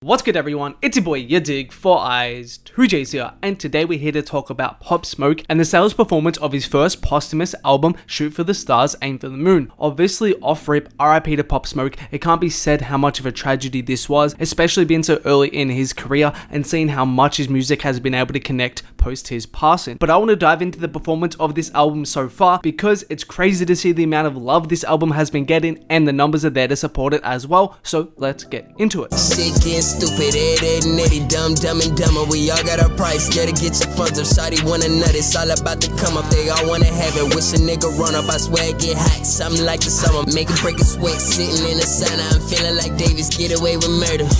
What's good everyone, it's your boy yadiiiigg, 4 Eyes, 2Js here, and today we're here to talk about Pop Smoke and the sales performance of his first posthumous album, Shoot for the Stars, Aim for the Moon. Obviously off rip, RIP to Pop Smoke. It can't be said how much of a tragedy this was, especially being so early in his career and seeing how much his music has been able to connect post his passing. But I want to dive into the performance of this album so far because it's crazy to see the amount of love this album has been getting and the numbers are there to support it as well, so let's get into it. Stupid, nitty, dumb and dumber. We all got our price, gotta get your funds up. Shawty wanna nut, it's all about to come up. They all wanna have it, wish a nigga run up. I swear I get hot, something like the summer. Make it break a sweat, sitting in the sun. I'm feeling like Davis, get away with murder.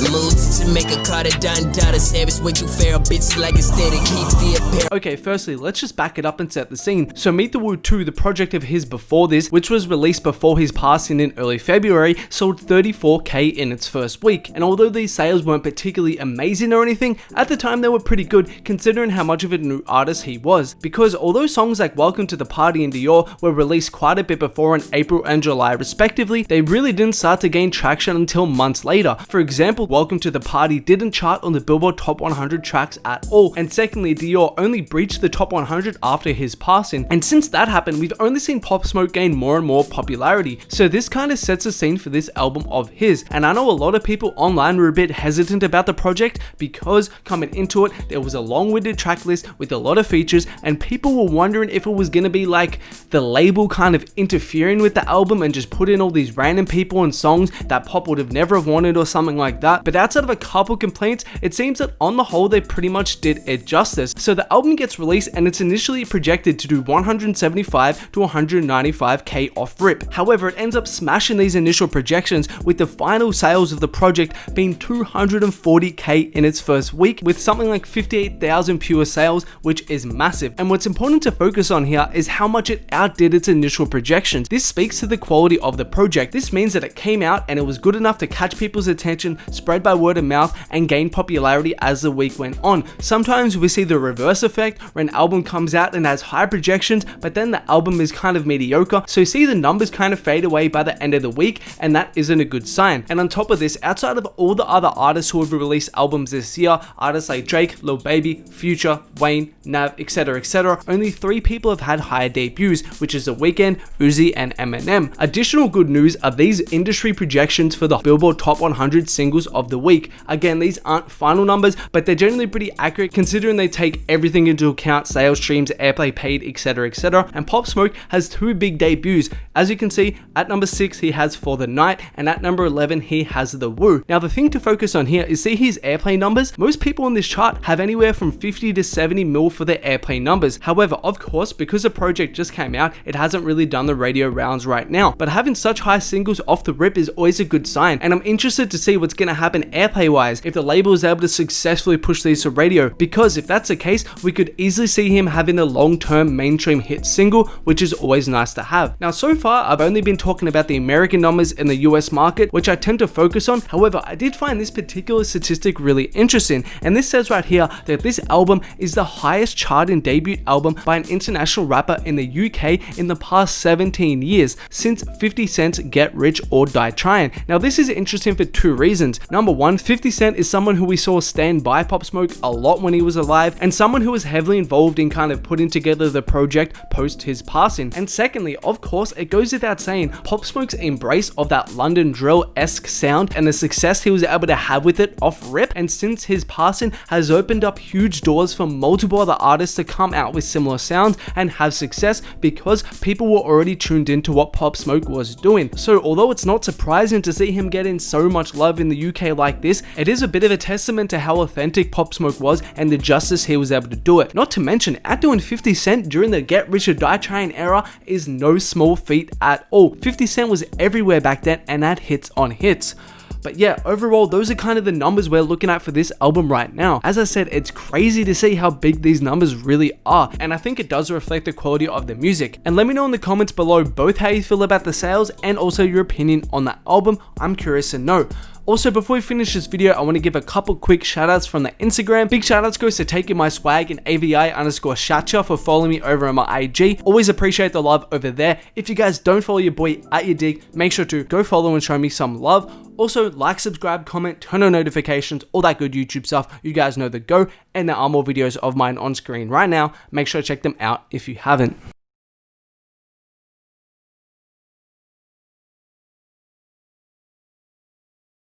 Move to Jamaica, Carter, Don Dada. Savage, way too fair, bitch like aesthetic. Keep the apparel. Okay, firstly, let's just back it up and set the scene. So Meet the Woo 2, the project of his before this, which was released before his passing in early February, sold 34k in its first week. And although these sales weren't particularly amazing or anything, at the time they were pretty good considering how much of a new artist he was. Because although songs like Welcome to the Party and Dior were released quite a bit before in April and July respectively, they really didn't start to gain traction until months later. For example, Welcome to the Party didn't chart on the Billboard Top 100 tracks at all, and secondly, Dior only breached the Top 100 after his passing. And since that happened, we've only seen Pop Smoke gain more and more popularity. So this kind of sets the scene for this album of his. And I know a lot of people online were a bit hesitant about the project because coming into it, there was a long-winded track list with a lot of features and people were wondering if it was going to be like the label kind of interfering with the album and just put in all these random people and songs that Pop would have never have wanted or something like that. But outside of a couple complaints, it seems that on the whole, they pretty much did it justice. So the album gets released and it's initially projected to do 175 to 195k off rip. However, it ends up smashing these initial projections with the final sales of the project being 240k in its first week with something like 58,000 pure sales, which is massive. And what's important to focus on here is how much it outdid its initial projections. This speaks to the quality of the project. This means that it came out and it was good enough to catch people's attention, spread by word of mouth, and gain popularity as the week went on. Sometimes we see the reverse effect where an album comes out and has high projections, but then the album is kind of mediocre, so you see the numbers kind of fade away by the end of the week, and that isn't a good sign. And on top of this, outside of all the other artists who have released albums this year, artists like Drake, Lil Baby, Future, Wayne, Nav, etc., only 3 people have had higher debuts, which is The Weeknd, Uzi, and Eminem. Additional good news are these industry projections for the Billboard Top 100 singles of the week. Again, these aren't final numbers, but they're generally pretty accurate considering they take everything into account: sales, streams, airplay paid, etc. And Pop Smoke has 2 big debuts. As you can see, at number 6 he has For the Night, and at number 11 he has The Woo. Now the thing to focus on here is see his airplay numbers. Most people on this chart have anywhere from 50 to 70 mil for their airplay numbers. However, of course, because the project just came out, it hasn't really done the radio rounds right now. But having such high singles off the rip is always a good sign, and I'm interested to see what's going to happen airplay wise if the label is able to successfully push these to radio, because if that's the case, we could easily see him having a long-term mainstream hit single, which is always nice to have. Now so far, I've only been talking about the American numbers in the US market, which I tend to focus on. However, I did find this particular statistic really interesting, and this says right here that this album is the highest charting debut album by an international rapper in the UK in the past 17 years, since 50 Cent's Get Rich or Die Tryin'. Now this is interesting for 2 reasons. Number 1, 50 Cent is someone who we saw stand by Pop Smoke a lot when he was alive, and someone who was heavily involved in kind of putting together the project post his passing. And secondly, of course, it goes without saying, Pop Smoke's embrace of that London drill-esque sound and the success he was able to have with it off rip, and since his passing has opened up huge doors for multiple other artists to come out with similar sounds and have success because people were already tuned into what Pop Smoke was doing. So although it's not surprising to see him getting so much love in the UK like this, it is a bit of a testament to how authentic Pop Smoke was and the justice he was able to do it. Not to mention, outdoing 50 Cent during the Get Rich or Die Tryin' era is no small feat at all. 50 Cent was everywhere back then and had hits on hits. But yeah, overall, those are kind of the numbers we're looking at for this album right now. As I said, it's crazy to see how big these numbers really are, and I think it does reflect the quality of the music. And let me know in the comments below both how you feel about the sales and also your opinion on the album. I'm curious to know. Also, before we finish this video, I want to give a couple quick shout outs from the Instagram. Big shout outs goes to Taking My Swag and AVI_Shacha for following me over on my IG. Always appreciate the love over there. If you guys don't follow your boy at yadiiiigg, make sure to go follow and show me some love. Also, like, subscribe, comment, turn on notifications, all that good YouTube stuff. You guys know the go, and there are more videos of mine on screen right now. Make sure to check them out if you haven't.